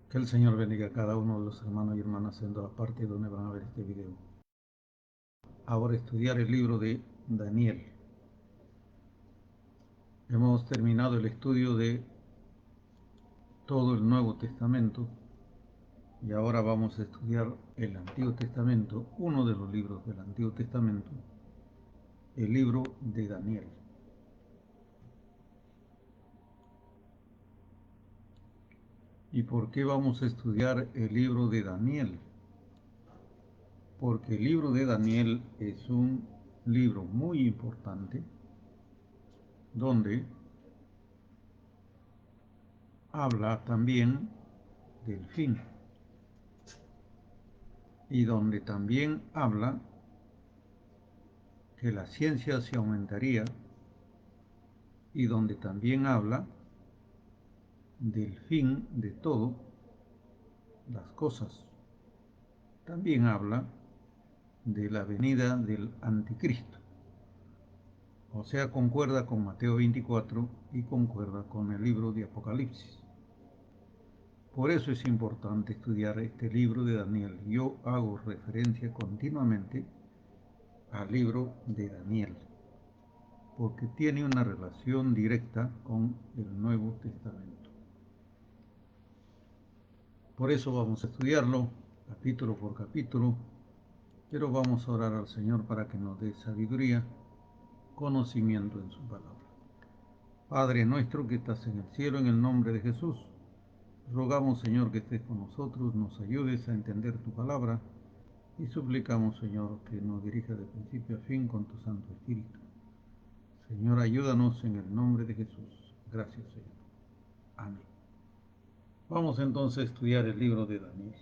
Que el Señor bendiga a cada uno de los hermanos y hermanas en todas partes donde van a ver este video. Ahora estudiar el libro de Daniel. Hemos terminado el estudio de todo el Nuevo Testamento y ahora vamos a estudiar el Antiguo Testamento, uno de los libros del Antiguo Testamento, el libro de Daniel. ¿Y por qué vamos a estudiar el libro de Daniel? Porque el libro de Daniel es un libro muy importante donde habla también del fin y donde también habla que la ciencia se aumentaría y donde también habla del fin de todo las cosas. También habla de la venida del anticristo. O sea, concuerda con Mateo 24 y concuerda con el libro de Apocalipsis. Por eso es importante estudiar este libro de Daniel. Yo hago referencia continuamente al libro de Daniel, porque tiene una relación directa con el Nuevo Testamento. Por eso vamos a estudiarlo capítulo por capítulo, pero vamos a orar al Señor para que nos dé sabiduría, conocimiento en su palabra. Padre nuestro que estás en el cielo, en el nombre de Jesús, rogamos, Señor, que estés con nosotros, nos ayudes a entender tu palabra y suplicamos, Señor, que nos dirija de principio a fin con tu Santo Espíritu. Señor, ayúdanos en el nombre de Jesús. Gracias, Señor. Amén. Vamos entonces a estudiar el libro de Daniel.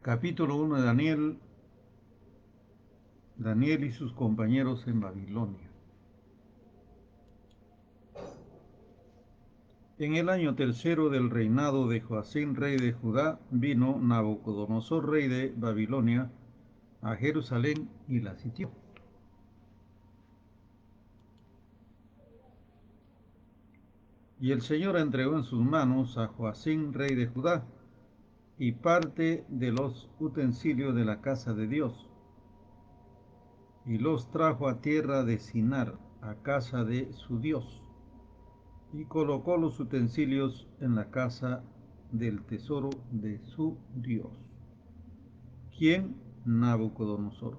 Capítulo 1 de Daniel. Daniel y sus compañeros en Babilonia. En el año tercero del reinado de Joacim, rey de Judá, vino Nabucodonosor, rey de Babilonia, a Jerusalén y la sitió. Y el Señor entregó en sus manos a Joacim, rey de Judá, y parte de los utensilios de la casa de Dios, y los trajo a tierra de Sinar, a casa de su Dios, y colocó los utensilios en la casa del tesoro de su Dios. ¿Quién? Nabucodonosor.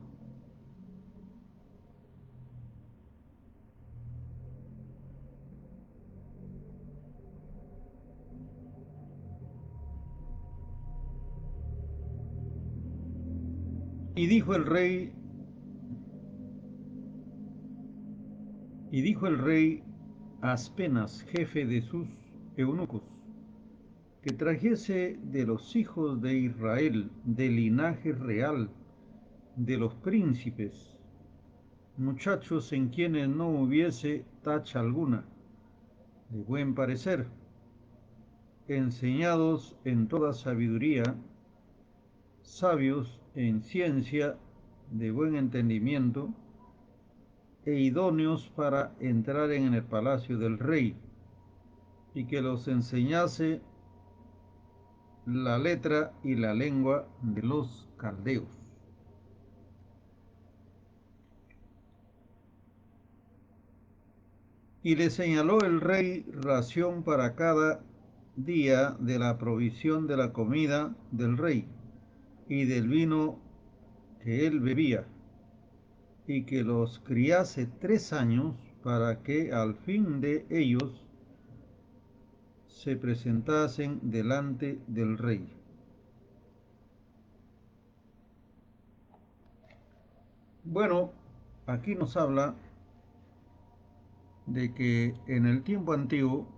Y dijo el rey, y dijo el rey a Aspenas, jefe de sus eunucos, que trajese de los hijos de Israel, del linaje real, de los príncipes, muchachos en quienes no hubiese tacha alguna, de buen parecer, enseñados en toda sabiduría, sabios en ciencia, de buen entendimiento, e idóneos para entrar en el palacio del rey, y que los enseñase la letra y la lengua de los caldeos. Y le señaló el rey ración para cada día de la provisión de la comida del rey y del vino que él bebía, y que los criase 3 años para que al fin de ellos se presentasen delante del rey. Bueno, aquí nos habla de que en el tiempo antiguo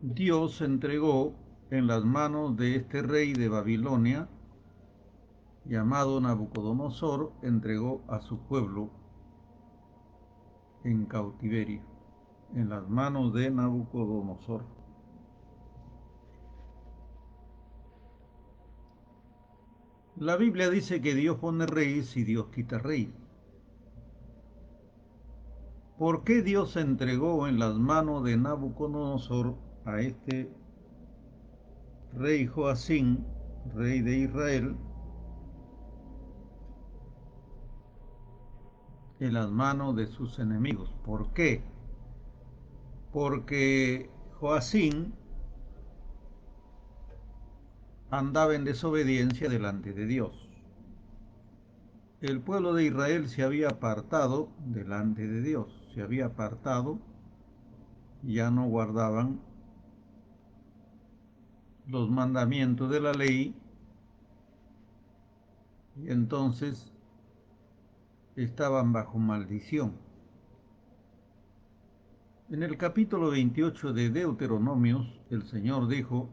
Dios entregó en las manos de este rey de Babilonia, llamado Nabucodonosor, entregó a su pueblo en cautiverio, en las manos de Nabucodonosor. La Biblia dice que Dios pone reyes y Dios quita reyes. ¿Por qué Dios entregó en las manos de Nabucodonosor a este rey Joacín, rey de Israel, en las manos de sus enemigos? ¿Por qué? Porque Joacín andaba en desobediencia delante de Dios. El pueblo de Israel se había apartado delante de Dios, se había apartado, ya no guardaban los mandamientos de la ley, y entonces estaban bajo maldición. En el capítulo 28 de Deuteronomios, el Señor dijo: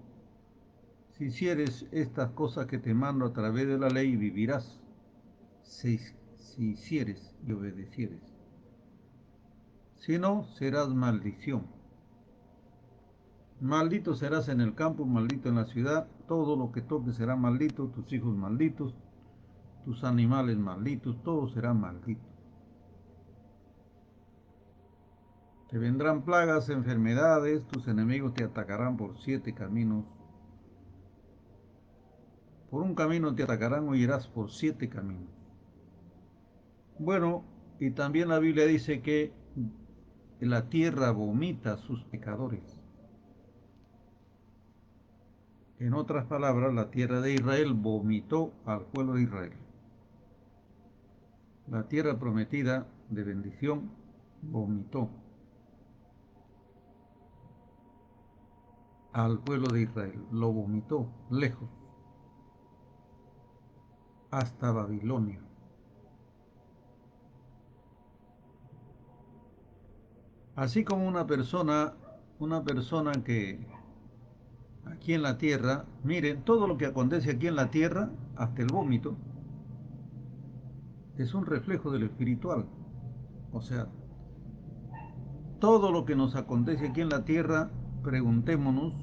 si hicieres estas cosas que te mando a través de la ley, vivirás, si hicieres y obedecieres. Si no, serás maldición. Maldito serás en el campo, maldito en la ciudad, todo lo que toques será maldito, tus hijos malditos, tus animales malditos, todo será maldito. Te vendrán plagas, enfermedades, tus enemigos te atacarán por 7 caminos. Por un camino te atacarán, huirás por 7 caminos. Bueno, y también la Biblia dice que la tierra vomita a sus pecadores. En otras palabras, la tierra de Israel vomitó al pueblo de Israel. La tierra prometida de bendición vomitó al pueblo de Israel, lo vomitó lejos, hasta Babilonia. Así como una persona que aquí en la tierra, miren, todo lo que acontece aquí en la tierra, hasta el vómito, es un reflejo de lo espiritual. O sea, todo lo que nos acontece aquí en la tierra, preguntémonos,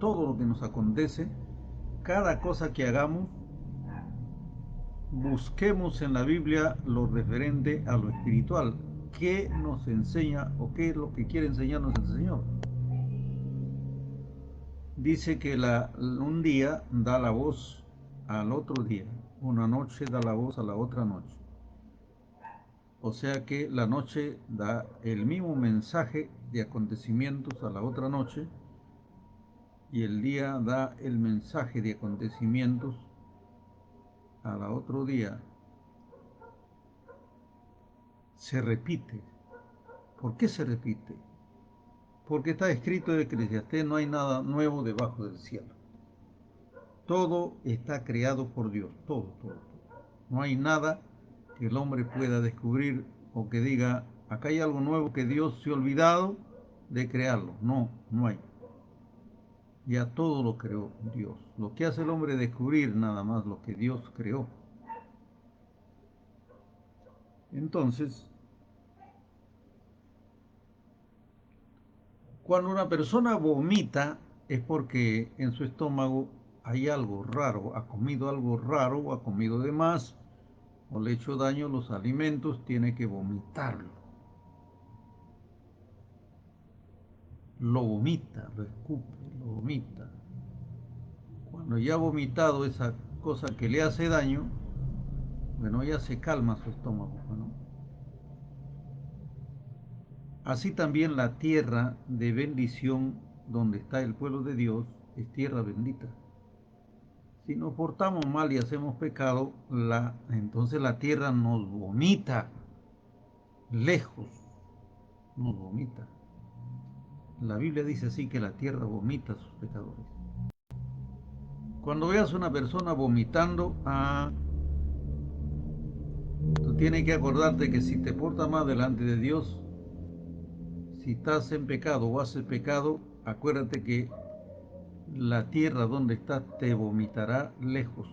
todo lo que nos acontece, cada cosa que hagamos, busquemos en la Biblia lo referente a lo espiritual. ¿Qué nos enseña o qué es lo que quiere enseñarnos el Señor? Dice que un día da la voz al otro día, una noche da la voz a la otra noche. O sea que la noche da el mismo mensaje de acontecimientos a la otra noche y el día da el mensaje de acontecimientos a la otro día. Se repite. ¿Por qué se repite? Porque está escrito en Eclesiastés: no hay nada nuevo debajo del cielo. Todo está creado por Dios, todo. No hay nada que el hombre pueda descubrir o que diga, acá hay algo nuevo que Dios se ha olvidado de crearlo. No, no hay. Ya todo lo creó Dios. Lo que hace el hombre es descubrir nada más lo que Dios creó. Entonces, cuando una persona vomita es porque en su estómago hay algo raro, ha comido algo raro o ha comido de más o le ha hecho daño a los alimentos, tiene que vomitarlo. Lo vomita, lo escupe, lo vomita. Cuando ya ha vomitado esa cosa que le hace daño, bueno, ya se calma su estómago, ¿no? Así también la tierra de bendición donde está el pueblo de Dios es tierra bendita. Si nos portamos mal y hacemos pecado, entonces la tierra nos vomita lejos, nos vomita. La Biblia dice así, que la tierra vomita a sus pecadores. Cuando veas una persona vomitando, tú tienes que acordarte que si te portas mal delante de Dios, si estás en pecado o haces pecado, acuérdate que la tierra donde estás te vomitará lejos.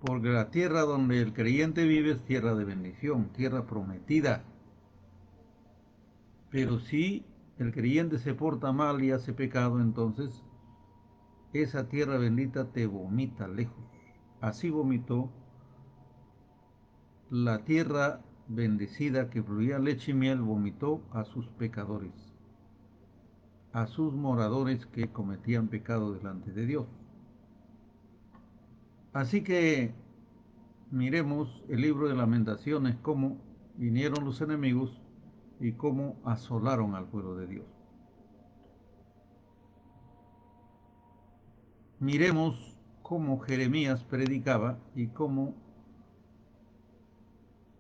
Porque la tierra donde el creyente vive es tierra de bendición, tierra prometida. Pero si el creyente se porta mal y hace pecado, entonces esa tierra bendita te vomita lejos. Así vomitó la tierra bendecida que fluía leche y miel, vomitó a sus pecadores, a sus moradores que cometían pecado delante de Dios. Así que miremos el libro de Lamentaciones, cómo vinieron los enemigos y cómo asolaron al pueblo de Dios. Miremos cómo Jeremías predicaba y cómo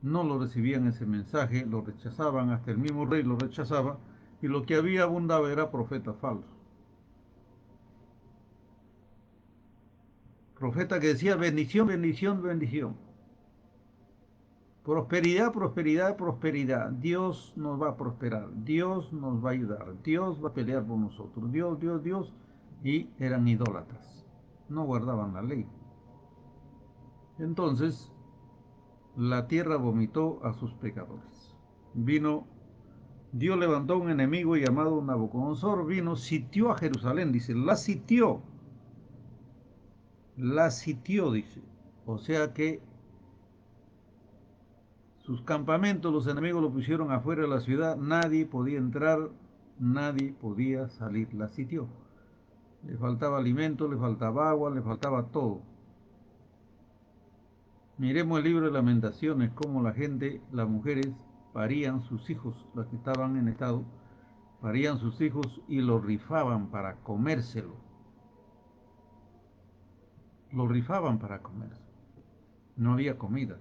no lo recibían ese mensaje, lo rechazaban, hasta el mismo rey lo rechazaba, y lo que había abundaba era profeta falso. Profeta que decía bendición, bendición, bendición. Prosperidad, prosperidad, prosperidad. Dios nos va a prosperar, Dios nos va a ayudar, Dios va a pelear por nosotros, Dios, Dios, Dios. Y eran idólatras, no guardaban la ley. Entonces la tierra vomitó a sus pecadores. Dios levantó un enemigo llamado Nabucodonosor, vino, sitió a Jerusalén, dice, la sitió, dice. O sea que sus campamentos, los enemigos lo pusieron afuera de la ciudad, nadie podía entrar, nadie podía salir, la sitió. Le faltaba alimento, le faltaba agua, le faltaba todo. Miremos el libro de Lamentaciones, cómo la gente, las mujeres, parían sus hijos, las que estaban en estado, parían sus hijos y los rifaban para comérselo. Lo rifaban para comer. No había comida.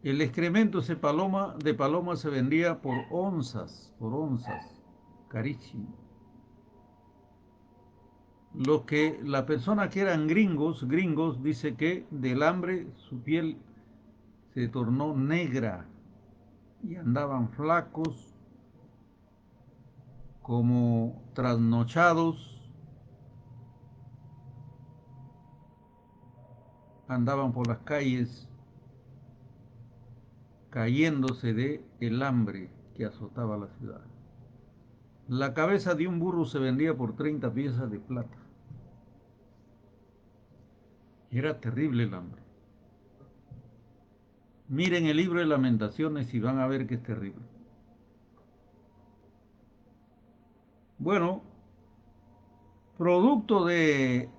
El excremento de paloma se vendía por onzas, carísimo. La persona que eran gringos, dice que del hambre su piel se tornó negra y andaban flacos, como trasnochados, andaban por las calles cayéndose de el hambre que azotaba la ciudad. La cabeza de un burro se vendía por 30 piezas de plata. Era terrible el hambre. Miren el libro de Lamentaciones y van a ver que es terrible. Bueno, producto de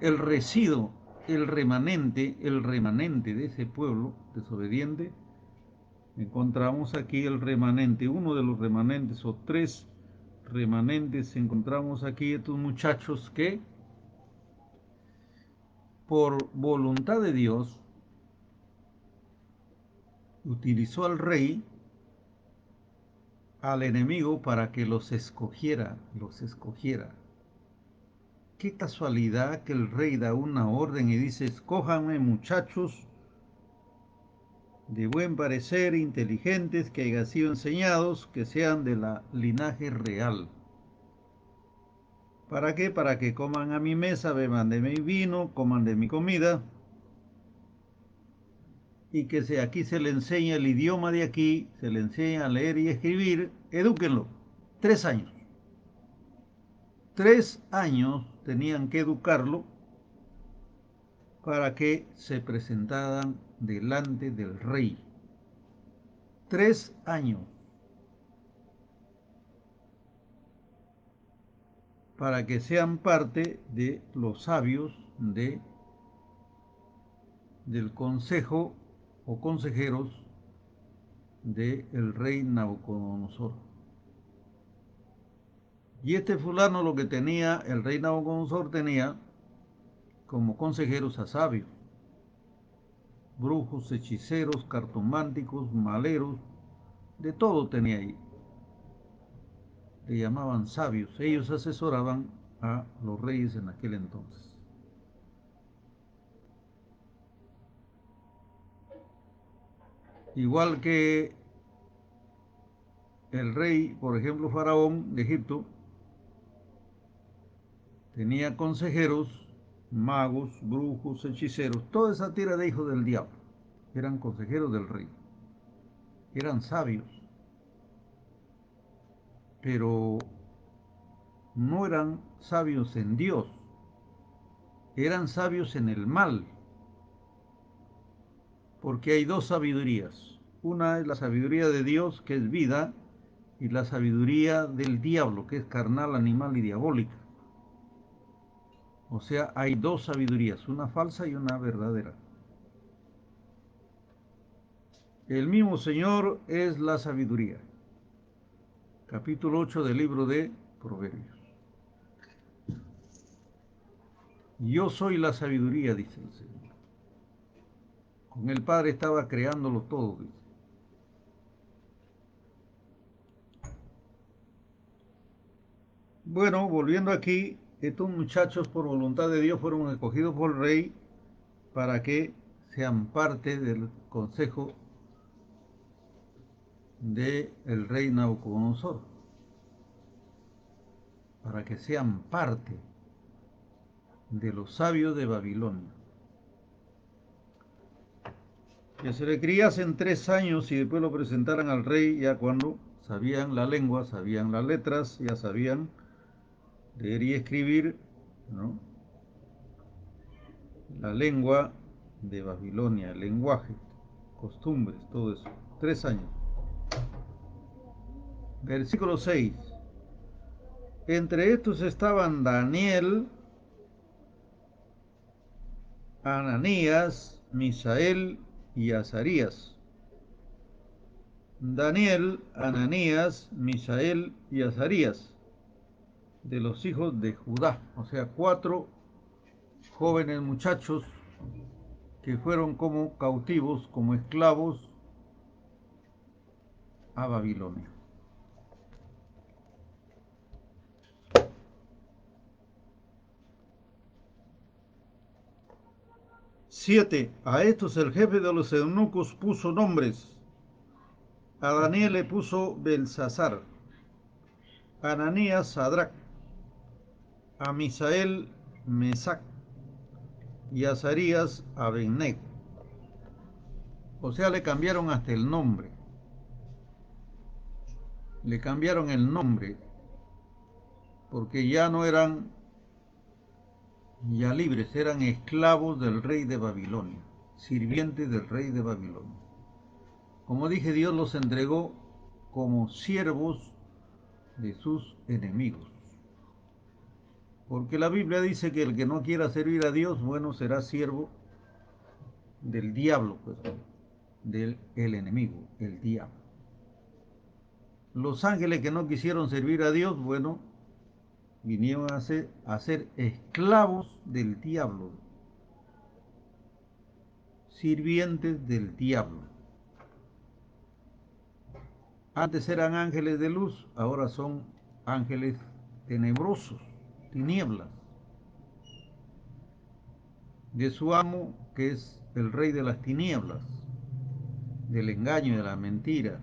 el residuo, el remanente de ese pueblo desobediente, encontramos aquí el remanente, uno de los remanentes o tres remanentes. Encontramos aquí estos muchachos que por voluntad de Dios utilizó al rey, al enemigo, para que los escogiera, Qué casualidad que el rey da una orden y dice, escójanme muchachos de buen parecer, inteligentes, que hayan sido enseñados, que sean de la linaje real. ¿Para qué? Para que coman a mi mesa, beban de mi vino, coman de mi comida, y que aquí se le enseña el idioma de aquí, se le enseña a leer y escribir, edúquenlo. 3 años. 3 años tenían que educarlo para que se presentaran delante del rey. 3 años para que sean parte de los sabios del consejo o consejeros del rey Nabucodonosor. Y este fulano lo que tenía, el rey Nabucodonosor tenía como consejeros a sabios, brujos, hechiceros, cartománticos, maleros, de todo tenía ahí. Le llamaban sabios. Ellos asesoraban a los reyes en aquel entonces. Igual que el rey, por ejemplo, Faraón de Egipto, tenía consejeros, magos, brujos, hechiceros, toda esa tira de hijos del diablo. Eran consejeros del rey. Eran sabios, pero no eran sabios en Dios, eran sabios en el mal, porque hay dos sabidurías. Una es la sabiduría de Dios, que es vida, y la sabiduría del diablo, que es carnal, animal y diabólica. O sea, hay dos sabidurías, una falsa y una verdadera. El mismo Señor es la sabiduría. Capítulo 8 del libro de Proverbios. Yo soy la sabiduría, dice el Señor. Con el Padre estaba creándolo todo, dice. Bueno, volviendo aquí, estos muchachos por voluntad de Dios fueron escogidos por el rey para que sean parte del consejo del rey Nabucodonosor, para que sean parte de los sabios de Babilonia. Que se le criasen 3 años y después lo presentaran al rey ya cuando sabían la lengua, sabían las letras, ya sabían leer y escribir, ¿no? La lengua de Babilonia, el lenguaje, costumbres, todo eso. 3 años. Versículo 6. Entre estos estaban Daniel, Ananías, Misael y Azarías. Daniel, Ananías, Misael y Azarías, de los hijos de Judá, o sea, 4 jóvenes muchachos que fueron como cautivos, como esclavos a Babilonia. 7. A estos el jefe de los eunucos puso nombres. A Daniel le puso Belsasar, a Ananías Sadrach, a Misael Mesac y a Azarías Abednego. O sea, le cambiaron hasta el nombre. Le cambiaron el nombre porque ya no eran ya libres, eran esclavos del rey de Babilonia, sirvientes del rey de Babilonia. Como dije, Dios los entregó como siervos de sus enemigos. Porque la Biblia dice que el que no quiera servir a Dios, bueno, será siervo del diablo, pues, del enemigo, el diablo. Los ángeles que no quisieron servir a Dios, bueno, vinieron a ser esclavos del diablo, sirvientes del diablo. Antes eran ángeles de luz, ahora son ángeles tenebrosos, tinieblas, de su amo, que es el rey de las tinieblas, del engaño y de la mentira,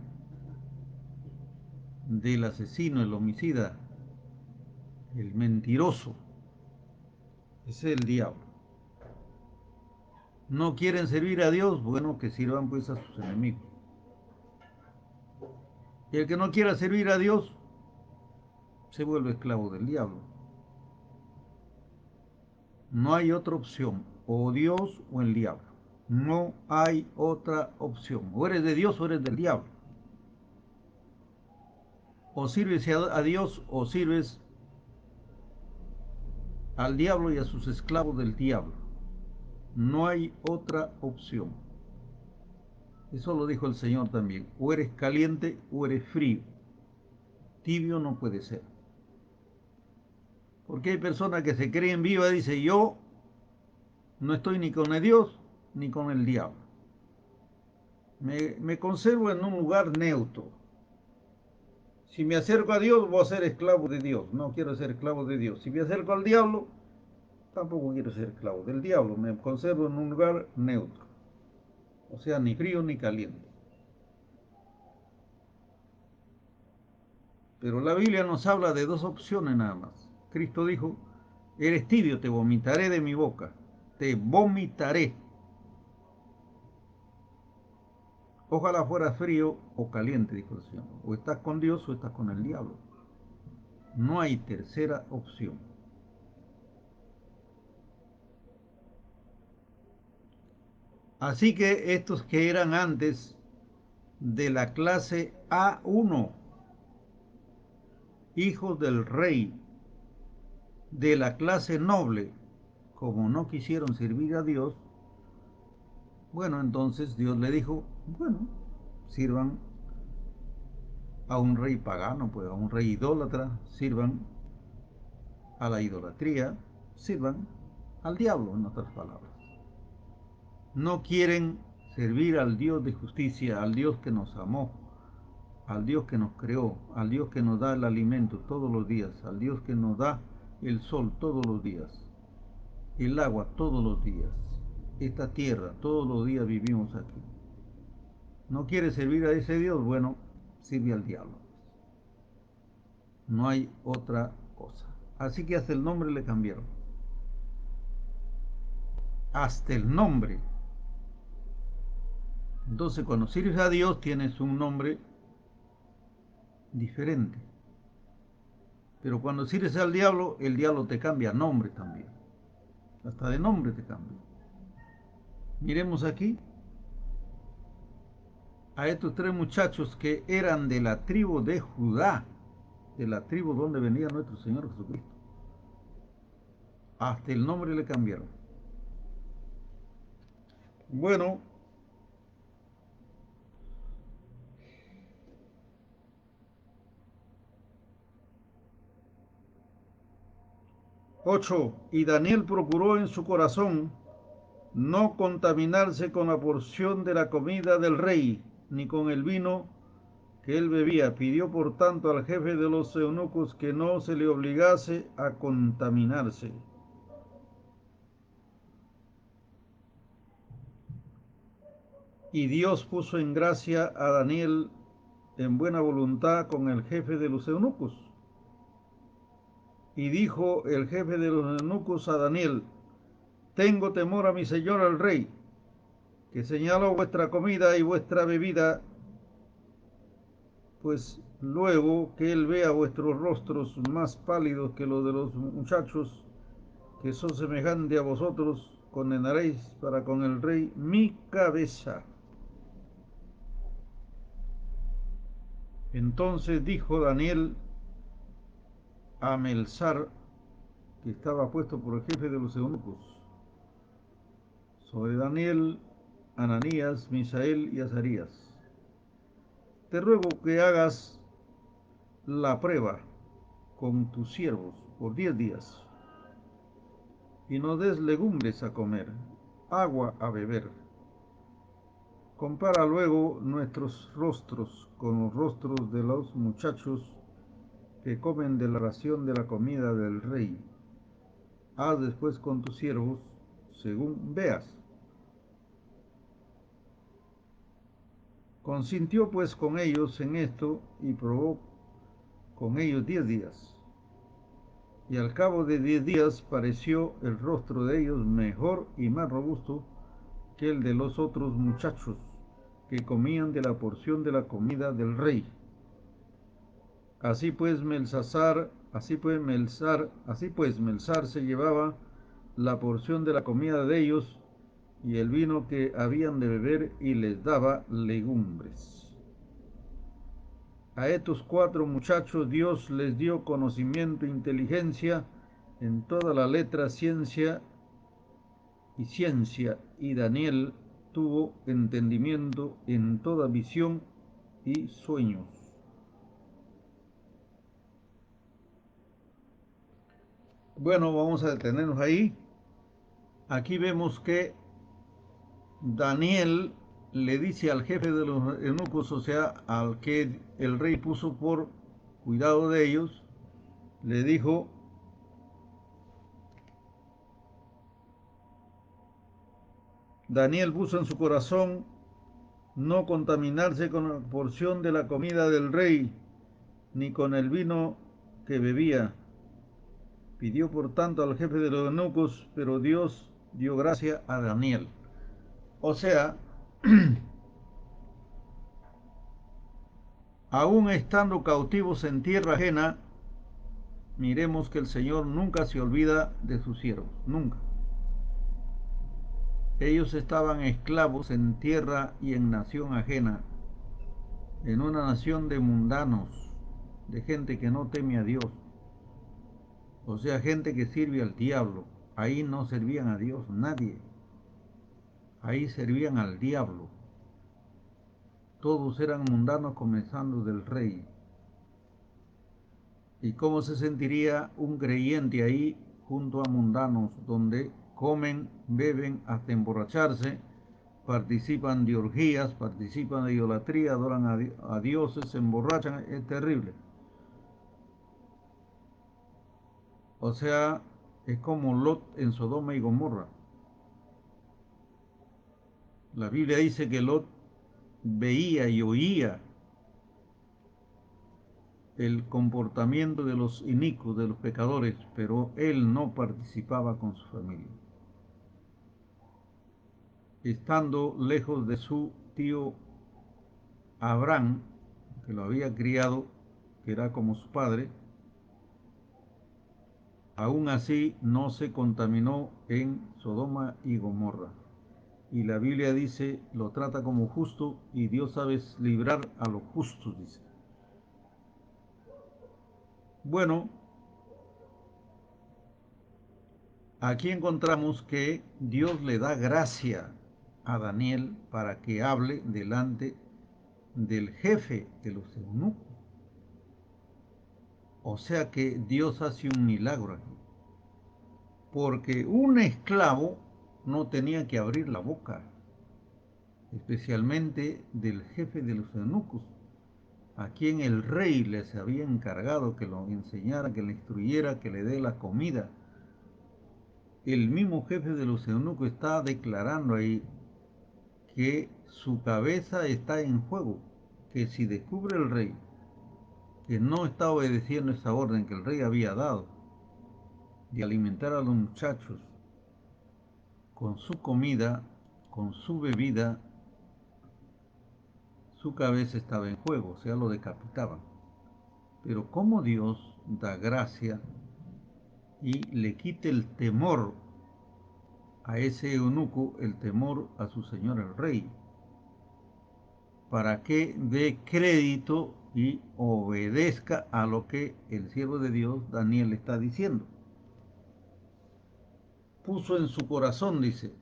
del asesino, el homicida, el mentiroso. Ese es el diablo. No quieren servir a Dios, bueno, que sirvan pues a sus enemigos. Y el que no quiera servir a Dios se vuelve esclavo del diablo. No hay otra opción, o Dios o el diablo. No hay otra opción. O eres de Dios o eres del diablo. O sirves a Dios o sirves al diablo y a sus esclavos del diablo. No hay otra opción. Eso lo dijo el Señor también. O eres caliente o eres frío. Tibio no puede ser. Porque hay personas que se creen vivas y dicen, yo no estoy ni con el Dios ni con el diablo. Me conservo en un lugar neutro. Si me acerco a Dios, voy a ser esclavo de Dios. No quiero ser esclavo de Dios. Si me acerco al diablo, tampoco quiero ser esclavo del diablo. Me conservo en un lugar neutro. O sea, ni frío ni caliente. Pero la Biblia nos habla de dos opciones nada más. Cristo dijo, eres tibio, te vomitaré de mi boca. Te vomitaré. Ojalá fuera frío o caliente, dijo el Señor. O estás con Dios o estás con el diablo. No hay tercera opción. Así que estos que eran antes de la clase A1, hijos del rey, de la clase noble, como no quisieron servir a Dios, bueno, entonces Dios le dijo, bueno, sirvan a un rey pagano, pues a un rey idólatra, sirvan a la idolatría, sirvan al diablo, en otras palabras. No quieren servir al Dios de justicia, al Dios que nos amó, al Dios que nos creó, al Dios que nos da el alimento todos los días, al Dios que nos da el sol todos los días, el agua todos los días, esta tierra, todos los días vivimos aquí. ¿No quiere servir a ese Dios? Bueno, sirve al diablo. No hay otra cosa. Así que hasta el nombre le cambiaron. Hasta el nombre. Entonces, cuando sirves a Dios, tienes un nombre diferente. Pero cuando sirves al diablo, el diablo te cambia nombre también. Hasta de nombre te cambia. Miremos aquí a estos tres muchachos que eran de la tribu de Judá, de la tribu donde venía nuestro Señor Jesucristo. Hasta el nombre le cambiaron. Bueno, 8. Y Daniel procuró en su corazón no contaminarse con la porción de la comida del rey, ni con el vino que él bebía. Pidió por tanto al jefe de los eunucos que no se le obligase a contaminarse. Y Dios puso en gracia a Daniel en buena voluntad con el jefe de los eunucos. Y dijo el jefe de los eunucos a Daniel: tengo temor a mi señor el rey, que señalo vuestra comida y vuestra bebida, pues luego que él vea vuestros rostros más pálidos que los de los muchachos que son semejantes a vosotros, condenaréis para con el rey mi cabeza. Entonces dijo Daniel a Melzar, que estaba puesto por el jefe de los eunucos: sobre Daniel, Ananías, Misael y Azarías, te ruego que hagas la prueba con tus siervos por 10 días, y no des legumbres a comer, agua a beber. Compara luego nuestros rostros con los rostros de los muchachos que comen de la ración de la comida del rey. Haz después con tus siervos según veas. Consintió pues con ellos en esto y probó con ellos 10 días. Y al cabo de 10 días pareció el rostro de ellos mejor y más robusto que el de los otros muchachos que comían de la porción de la comida del rey. Así pues Melzar se llevaba la porción de la comida de ellos y el vino que habían de beber, y les daba legumbres. A estos 4 muchachos Dios les dio conocimiento e inteligencia en toda la letra, ciencia, y Daniel tuvo entendimiento en toda visión y sueños. Bueno, vamos a detenernos ahí. Aquí vemos que Daniel le dice al jefe de los eunucos, o sea, al que el rey puso por cuidado de ellos, le dijo: Daniel puso en su corazón no contaminarse con la porción de la comida del rey, ni con el vino que bebía. Pidió por tanto al jefe de los eunucos, pero Dios dio gracia a Daniel. O sea, aún estando cautivos en tierra ajena, miremos que el Señor nunca se olvida de sus siervos, nunca. Ellos estaban esclavos en tierra y en nación ajena, en una nación de mundanos, de gente que no teme a Dios, o sea, gente que sirve al diablo. Ahí no servían a Dios nadie, ahí servían al diablo. Todos eran mundanos comenzando del rey. ¿Y cómo se sentiría un creyente ahí junto a mundanos donde comen, beben hasta emborracharse, participan de orgías, participan de idolatría, adoran a dioses, se emborrachan? Es terrible. O sea, es como Lot en Sodoma y Gomorra. La Biblia dice que Lot veía y oía el comportamiento de los inicuos, de los pecadores, pero él no participaba con su familia. Estando lejos de su tío Abraham, que lo había criado, que era como su padre, aún así no se contaminó en Sodoma y Gomorra. Y la Biblia dice, lo trata como justo y Dios sabe librar a los justos, dice. Bueno, aquí encontramos que Dios le da gracia a Daniel para que hable delante del jefe de los eunucos. O sea que Dios hace un milagro aquí. Porque un esclavo no tenía que abrir la boca, especialmente del jefe de los eunucos, a quien el rey les había encargado que lo enseñara, que le instruyera, que le dé la comida. El mismo jefe de los eunucos está declarando ahí que su cabeza está en juego, que si descubre el rey que no está obedeciendo esa orden que el rey había dado de alimentar a los muchachos con su comida, con su bebida, su cabeza estaba en juego, o sea, lo decapitaban. Pero como Dios da gracia y le quite el temor a ese eunuco, el temor a su señor el rey, para que dé crédito y obedezca a lo que el siervo de Dios Daniel está diciendo. Puso en su corazón, dice,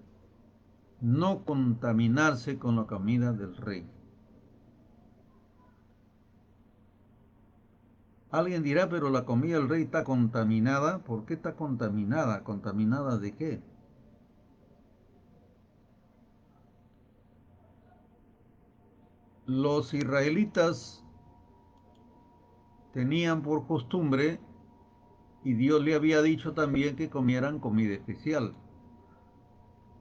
no contaminarse con la comida del rey. Alguien dirá, pero la comida del rey está contaminada. ¿Por qué está contaminada? ¿Contaminada de qué? Los israelitas tenían por costumbre, y Dios le había dicho también, que comieran comida especial.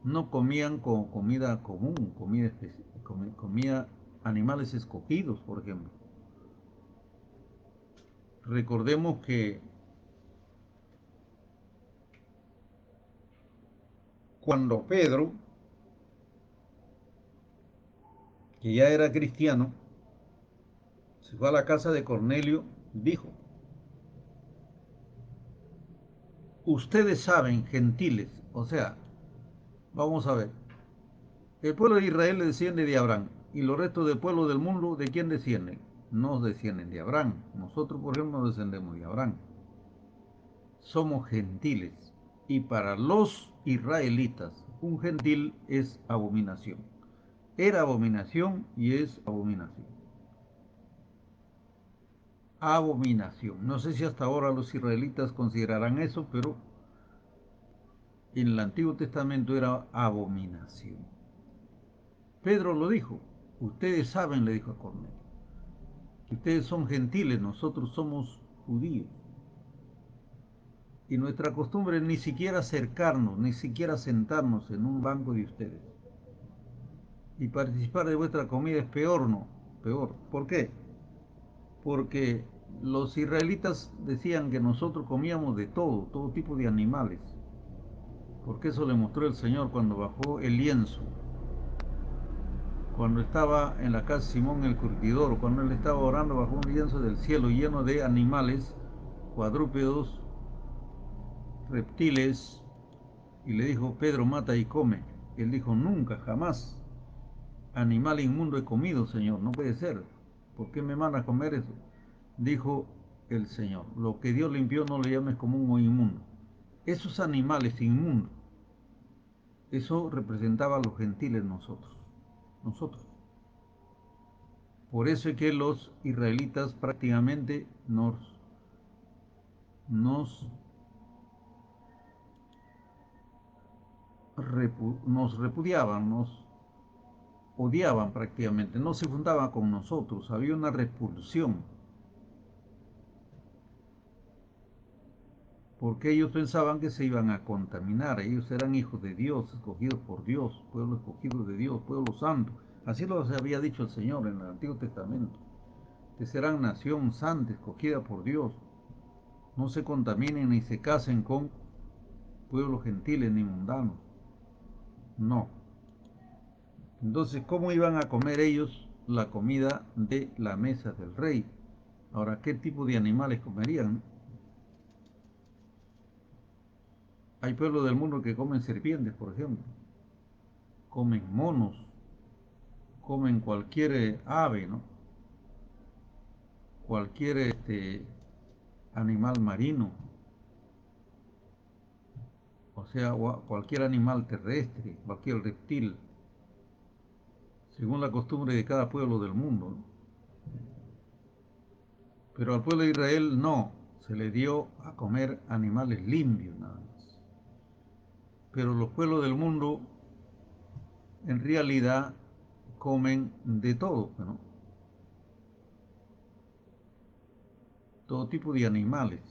No comían comida común, comía animales escogidos, por ejemplo. Recordemos que cuando Pedro, que ya era cristiano, se fue a la casa de Cornelio, dijo, ustedes saben, gentiles, o sea, vamos a ver, el pueblo de Israel desciende de Abraham y los restos del pueblo del mundo, ¿de quién descienden? No descienden de Abraham. Nosotros, por ejemplo, no descendemos de Abraham. Somos gentiles y para los israelitas un gentil es abominación. Era abominación y es abominación. Abominación. No sé si hasta ahora los israelitas considerarán eso, pero en el Antiguo Testamento era abominación. Pedro lo dijo. Ustedes saben, le dijo a Cornelio, que ustedes son gentiles, nosotros somos judíos. Y nuestra costumbre es ni siquiera acercarnos, ni siquiera sentarnos en un banco de ustedes. Y participar de vuestra comida es peor, ¿no? Peor. ¿Por qué? Porque los israelitas decían que nosotros comíamos de todo tipo de animales. Porque eso le mostró el Señor cuando bajó el lienzo. Cuando estaba en la casa de Simón el curtidor, cuando él estaba orando bajo un lienzo del cielo lleno de animales, cuadrúpedos, reptiles, y le dijo, Pedro, mata y come. Él dijo, nunca, jamás animal inmundo he comido, Señor, no puede ser. ¿Por qué me manda a comer eso? Dijo el Señor, lo que Dios limpió no le llames común o inmundo. Esos animales inmundos, eso representaba a los gentiles nosotros. Por eso es que los israelitas prácticamente nos, nos repudiaban, nos odiaban prácticamente, no se juntaban con nosotros, había una repulsión, porque ellos pensaban que se iban a contaminar, ellos eran hijos de Dios, escogidos por Dios, pueblo escogido de Dios, pueblo santo, así lo había dicho el Señor en el Antiguo Testamento, que serán nación santa, escogida por Dios, no se contaminen ni se casen con pueblos gentiles ni mundanos, no. Entonces, ¿cómo iban a comer ellos la comida de la mesa del rey? Ahora, ¿qué tipo de animales comerían? Hay pueblos del mundo que comen serpientes, por ejemplo, comen monos, comen cualquier ave, ¿no? Cualquier animal marino, o sea, cualquier animal terrestre, cualquier reptil, según la costumbre de cada pueblo del mundo, ¿no? Pero al pueblo de Israel no, se le dio a comer animales limpios nada más. Pero los pueblos del mundo en realidad comen de todo, ¿no? Todo tipo de animales.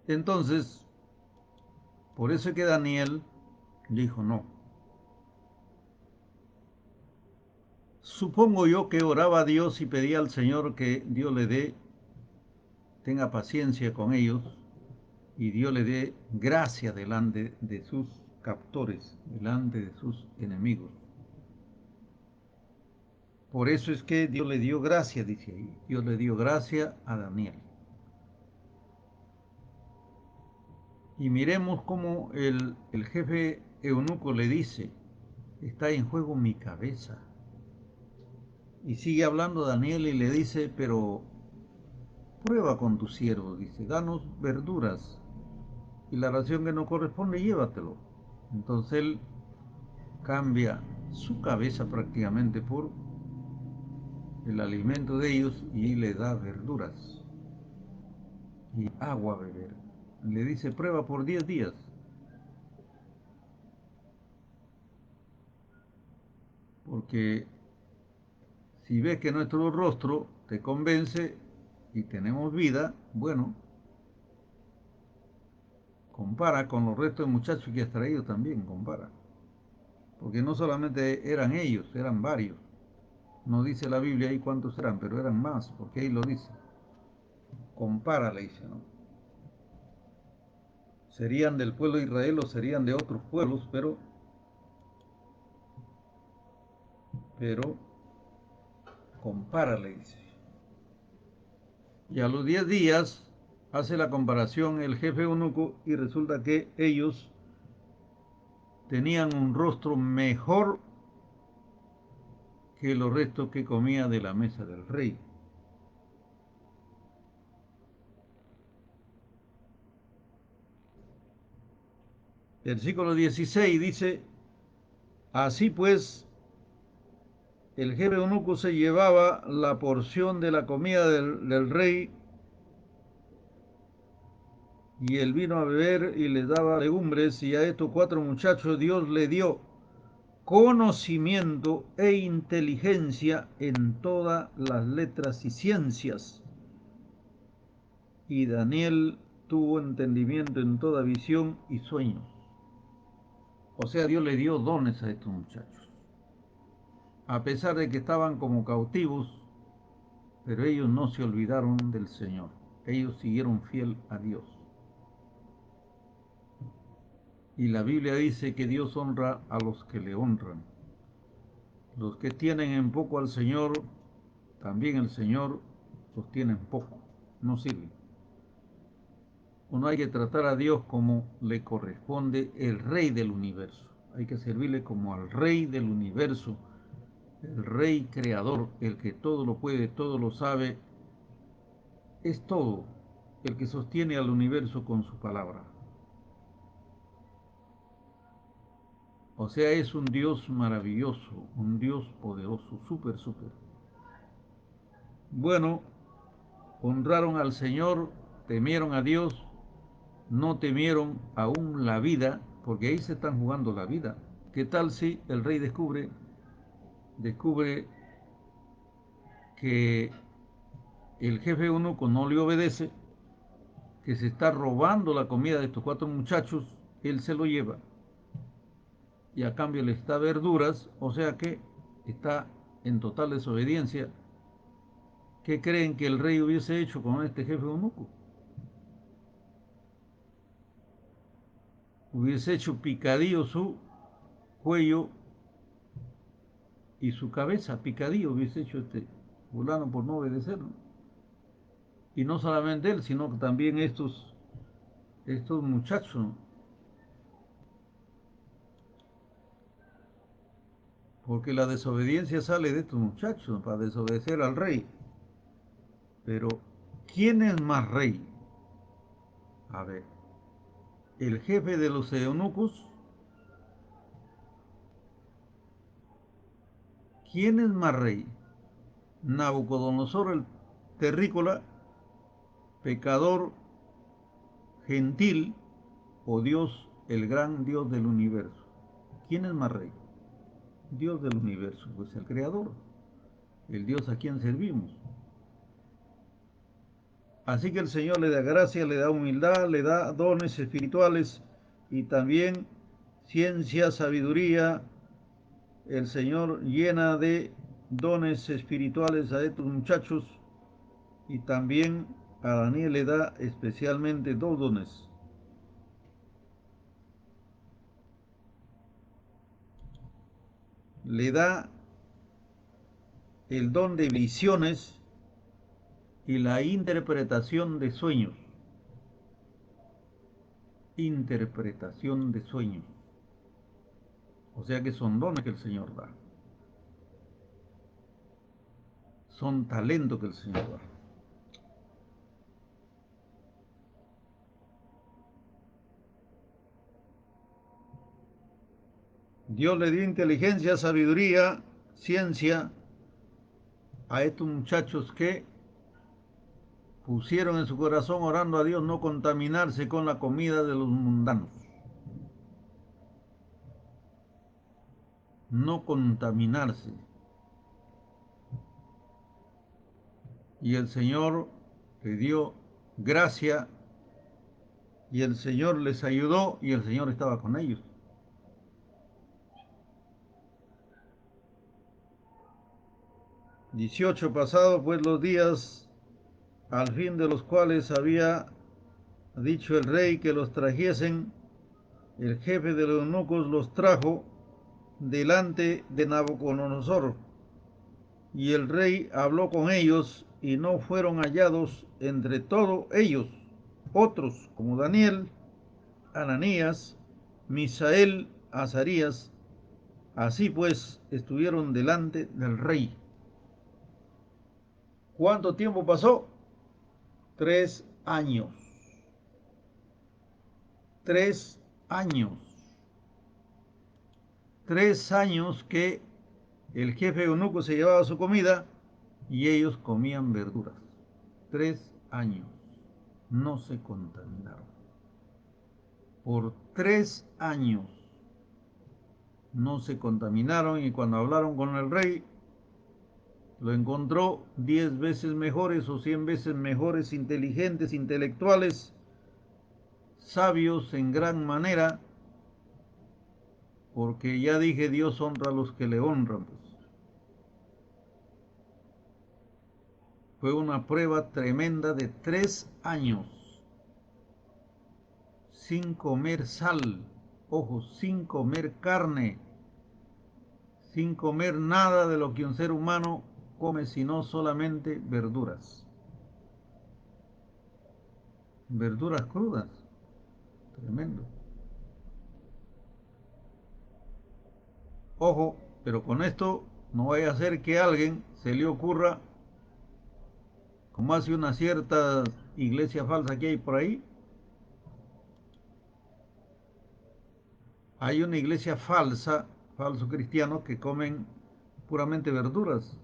Entonces, por eso es que Daniel dijo no. Supongo yo que oraba a Dios y pedía al Señor que Dios le dé, tenga paciencia con ellos y Dios le dé gracia delante de sus captores, delante de sus enemigos. Por eso es que Dios le dio gracia, dice ahí. Dios le dio gracia a Daniel. Y miremos cómo el jefe eunuco le dice, está en juego mi cabeza. Y sigue hablando Daniel y le dice, pero prueba con tu siervo, dice, danos verduras y la ración que no corresponde, llévatelo. Entonces él cambia su cabeza prácticamente por el alimento de ellos y le da verduras y agua a beber. Le dice, prueba por 10 días. Porque si ves que nuestro rostro te convence y tenemos vida, bueno, compara con los restos de muchachos que has traído también, compara. Porque no solamente eran ellos, eran varios. No dice la Biblia ahí cuántos eran, pero eran más, porque ahí lo dice. Compara, le dice, ¿no? Serían del pueblo de Israel o serían de otros pueblos, pero compara, le dice. Y a los 10 días hace la comparación el jefe eunuco y resulta que ellos tenían un rostro mejor que los restos que comía de la mesa del rey. Versículo 16 dice, así pues, el jefe eunuco se llevaba la porción de la comida del rey y él vino a beber y les daba legumbres y a estos 4 muchachos Dios le dio conocimiento e inteligencia en todas las letras y ciencias. Y Daniel tuvo entendimiento en toda visión y sueños. O sea, Dios le dio dones a estos muchachos. A pesar de que estaban como cautivos, pero ellos no se olvidaron del Señor. Ellos siguieron fiel a Dios. Y la Biblia dice que Dios honra a los que le honran. Los que tienen en poco al Señor, también el Señor los tiene en poco. No sirve. no hay que tratar a Dios como le corresponde el Rey del universo. Hay que servirle como al Rey del universo, el Rey creador, el que todo lo puede, todo lo sabe, es todo, el que sostiene al universo con su palabra. O sea, es un Dios maravilloso, un Dios poderoso, súper, súper. Bueno, honraron al Señor, temieron a Dios, no temieron aún la vida, porque ahí se están jugando la vida. ¿Qué tal si el rey descubre que el jefe eunuco no le obedece, que se está robando la comida de estos 4 muchachos, él se lo lleva y a cambio les da verduras, o sea que está en total desobediencia? ¿Qué creen que el rey hubiese hecho con este jefe eunuco? Hubiese hecho picadillo su cuello y su cabeza, picadillo hubiese hecho este fulano por no obedecerlo. Y no solamente él, sino que también estos muchachos, porque la desobediencia sale de estos muchachos para desobedecer al rey. Pero, ¿quién es más rey? A ver, el jefe de los eunucos. ¿Quién es más rey? Nabucodonosor el terrícola, pecador, gentil, o Dios, el gran Dios del universo. ¿Quién es más rey? Dios del universo, pues el creador, el Dios a quien servimos. Así que el Señor le da gracia, le da humildad, le da dones espirituales y también ciencia, sabiduría. El Señor llena de dones espirituales a estos muchachos y también a Daniel le da especialmente 2 dones. Le da el don de visiones y la interpretación de sueños. Interpretación de sueños. O sea que son dones que el Señor da. Son talentos que el Señor da. Dios le dio inteligencia, sabiduría, ciencia a estos muchachos que pusieron en su corazón orando a Dios no contaminarse con la comida de los mundanos. No contaminarse. Y el Señor le dio gracia y el Señor les ayudó y el Señor estaba con ellos. 18 pasados pues los días al fin de los cuales había dicho el rey que los trajesen, el jefe de los eunucos los trajo delante de Nabucodonosor. Y el rey habló con ellos y no fueron hallados entre todos ellos otros como Daniel, Ananías, Misael, Azarías. Así pues estuvieron delante del rey. ¿Cuánto tiempo pasó? 3 años. 3 años. 3 años que el jefe eunuco se llevaba su comida y ellos comían verduras. 3 años. No se contaminaron. Por 3 años no se contaminaron y cuando hablaron con el rey lo encontró 10 veces mejores o 100 veces mejores, inteligentes, intelectuales, sabios en gran manera, porque ya dije, Dios honra a los que le honran. Pues. Fue una prueba tremenda de 3 años sin comer sal, ojo, sin comer carne, sin comer nada de lo que un ser humano come, sino solamente verduras. verduras crudas. Tremendo. Ojo, pero con esto no vaya a ser que a alguien se le ocurra, como hace una cierta iglesia falsa que hay por ahí, hay una iglesia falsa, falsos cristianos que comen puramente verduras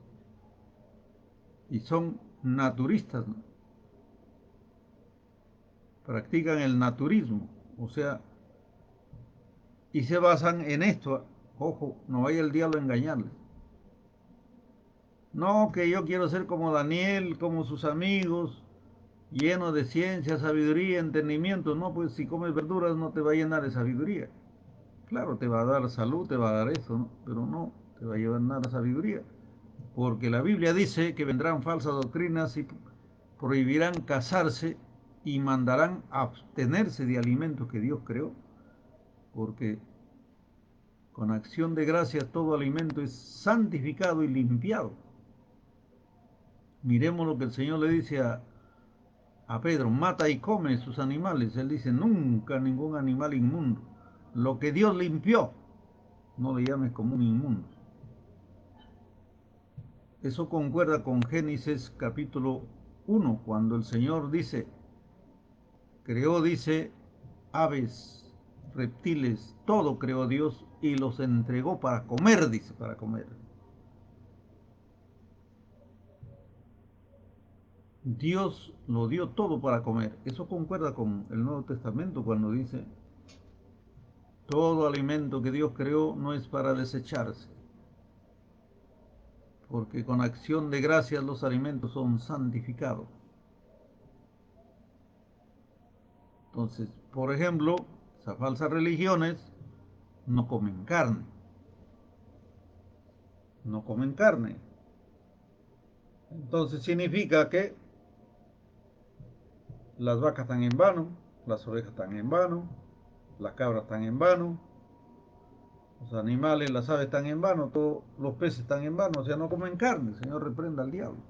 y son naturistas, ¿no? Practican el naturismo, o sea, y se basan en esto. Ojo, no vaya el diablo a engañarles. No, que yo quiero ser como Daniel, como sus amigos, lleno de ciencia, sabiduría, entendimiento. No, pues si comes verduras no te va a llenar de sabiduría. Claro, te va a dar salud, te va a dar eso, ¿no? Pero no te va a llevar a sabiduría. Porque la Biblia dice que vendrán falsas doctrinas y prohibirán casarse y mandarán abstenerse de alimentos que Dios creó. Porque con acción de gracias todo alimento es santificado y limpiado. Miremos lo que el Señor le dice a Pedro, mata y come sus animales. Él dice, nunca ningún animal inmundo. Lo que Dios limpió, no le llames como un inmundo. Eso concuerda con Génesis capítulo 1, cuando el Señor dice, creó, dice, aves, reptiles, todo creó Dios y los entregó para comer, dice, para comer. Dios lo dio todo para comer. Eso concuerda con el Nuevo Testamento cuando dice, todo alimento que Dios creó no es para desecharse, porque con acción de gracias los alimentos son santificados. Entonces, por ejemplo, esas falsas religiones no comen carne, no comen carne. Entonces significa que las vacas están en vano, las ovejas están en vano, las cabras están en vano, los animales, las aves están en vano, todos los peces están en vano, o sea, no comen carne. El Señor reprenda al diablo.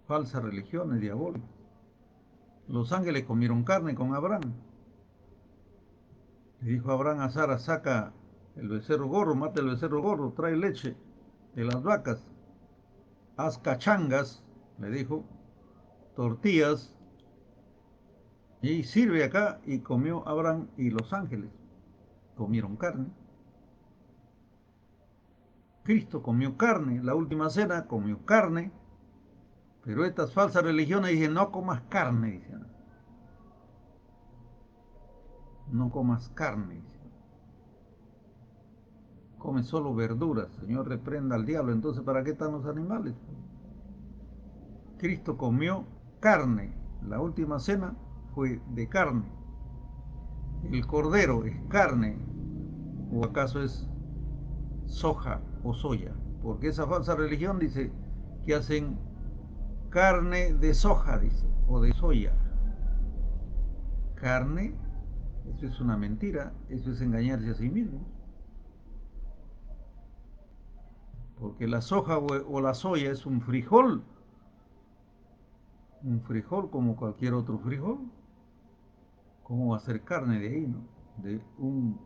Falsas religiones diabólicas. Los ángeles comieron carne con Abraham. Le dijo Abraham a Sara, saca el becerro gordo, mata el becerro gordo, trae leche de las vacas, haz cachangas, le dijo, tortillas, y sirve acá. Y comió Abraham y los ángeles. Comieron carne. Cristo comió carne, la última cena comió carne, pero estas falsas religiones dicen, no comas carne, dicen, no comas carne, dicen. Come solo verduras, Señor reprenda al diablo. Entonces, ¿para qué están los animales? Cristo comió carne, la última cena fue de carne. El cordero es carne, o acaso es soja o soya, porque esa falsa religión dice que hacen carne de soja, dice, o de soya. Carne, eso es una mentira, eso es engañarse a sí mismo. Porque la soja o la soya es un frijol como cualquier otro frijol. ¿Cómo va a ser carne de ahí, no? De un,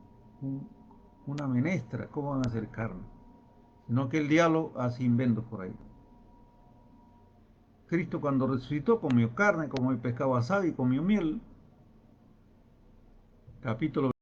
una menestra, ¿cómo van a hacer carne? Sino que el diablo hace inventos por ahí. Cristo cuando resucitó comió carne, comió pescado asado y comió miel. Capítulo